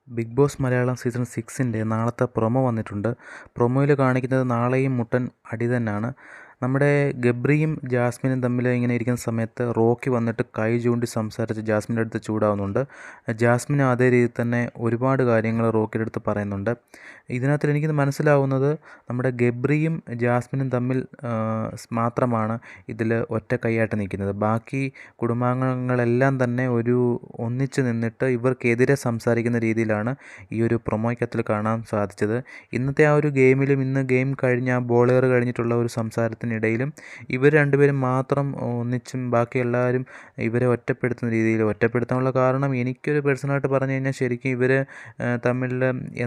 Big boss Malayalam season 6ൻ്റെ നാളത്തെ promo വന്നിട്ടുണ്ട്. പ്രൊമോയിൽ കാണിക്കുന്നത് നാളെയും മുട്ടൻ അടി തന്നെയാണ്. നമ്മുടെ ഗബ്രിയും ജാസ്മിനും തമ്മിൽ ഇങ്ങനെ ഇരിക്കുന്ന സമയത്ത് റോക്കി വന്നിട്ട് കൈ ചൂണ്ടി സംസാരിച്ച് ജാസ്മിൻ്റെ അടുത്ത് ചൂടാവുന്നുണ്ട്. ജാസ്മിൻ അതേ രീതിയിൽ തന്നെ ഒരുപാട് കാര്യങ്ങൾ റോക്കിയുടെ അടുത്ത് പറയുന്നുണ്ട്. ഇതിനകത്ത് എനിക്ക് മനസ്സിലാവുന്നത് നമ്മുടെ ഗബ്രിയും ജാസ്മിനും തമ്മിൽ മാത്രമാണ് ഇതിൽ ഒറ്റ കൈയായിട്ട് നിൽക്കുന്നത്. ബാക്കി കുടുംബാംഗങ്ങളെല്ലാം തന്നെ ഒരു ഒന്നിച്ച് നിന്നിട്ട് ഇവർക്കെതിരെ സംസാരിക്കുന്ന രീതിയിലാണ് ഈ ഒരു പ്രൊമോയ്ക്കത്തിൽ കാണാൻ സാധിച്ചത്. ഇന്നത്തെ ആ ഒരു ഗെയിമിലും ഇന്ന് ഗെയിം കഴിഞ്ഞ് ആ ബോളേർ കഴിഞ്ഞിട്ടുള്ള ഒരു സംസാരത്തിനിടയിലും ഇവർ രണ്ടുപേരും മാത്രം ഒന്നിച്ചും ബാക്കി എല്ലാവരും ഇവരെ ഒറ്റപ്പെടുത്തുന്ന രീതിയിൽ ഒറ്റപ്പെടുത്താനുള്ള കാരണം എനിക്കൊരു പേഴ്സണലായിട്ട് പറഞ്ഞു കഴിഞ്ഞാൽ ശരിക്കും ഇവർ തമ്മിൽ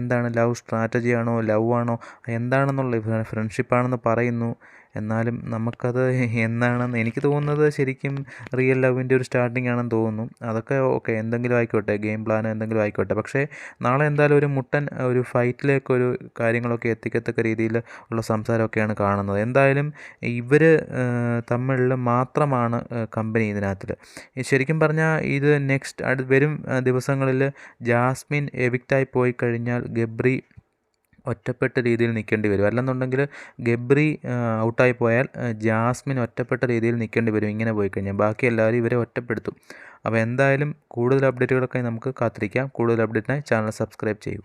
എന്താണ് ലവ് സ്ട്രാറ്റജി ആണോ ലവ് ആണോ എന്താണെന്നുള്ള ഫ്രണ്ട്ഷിപ്പാണെന്ന് പറയുന്നു. എന്നാലും നമുക്കത് എന്താണെന്ന് എനിക്ക് തോന്നുന്നത് ശരിക്കും റിയൽ ലവിൻ്റെ ഒരു സ്റ്റാർട്ടിംഗ് ആണെന്ന് തോന്നുന്നു. അതൊക്കെ ഓക്കെ, എന്തെങ്കിലും ആയിക്കോട്ടെ, ഗെയിം പ്ലാൻ എന്തെങ്കിലും ആയിക്കോട്ടെ. പക്ഷേ നാളെ എന്തായാലും ഒരു മുട്ടൻ ഒരു ഫൈറ്റിലേക്കൊരു കാര്യങ്ങളൊക്കെ എത്തിക്കത്തക്ക രീതിയിൽ ഉള്ള സംസാരമൊക്കെയാണ് കാണുന്നത്. എന്തായാലും ഇവർ തമ്മിൽ മാത്രമാണ് കമ്പനി ഇതിനകത്തിൽ. ശരിക്കും പറഞ്ഞാൽ ഇത് വരും ദിവസങ്ങളിൽ ജാസ്മിൻ എവിക്റ്റായി പോയി കഴിഞ്ഞാൽ ഗബ്രി ഒറ്റപ്പെട്ട രീതിയിൽ നിൽക്കേണ്ടി വരും. അല്ലെന്നുണ്ടെങ്കിൽ ഗബ്രി ഔട്ടായി പോയാൽ ജാസ്മിൻ ഒറ്റപ്പെട്ട രീതിയിൽ നിൽക്കേണ്ടി വരും. ഇങ്ങനെ പോയി കഴിഞ്ഞാൽ ബാക്കി എല്ലാവരും ഇവരെ ഒറ്റപ്പെടുത്തും. അപ്പോൾ എന്തായാലും കൂടുതൽ അപ്ഡേറ്റുകളൊക്കെ നമുക്ക് കാത്തിരിക്കാം. കൂടുതൽ അപ്ഡേറ്റിനായി ചാനൽ സബ്സ്ക്രൈബ് ചെയ്യൂ.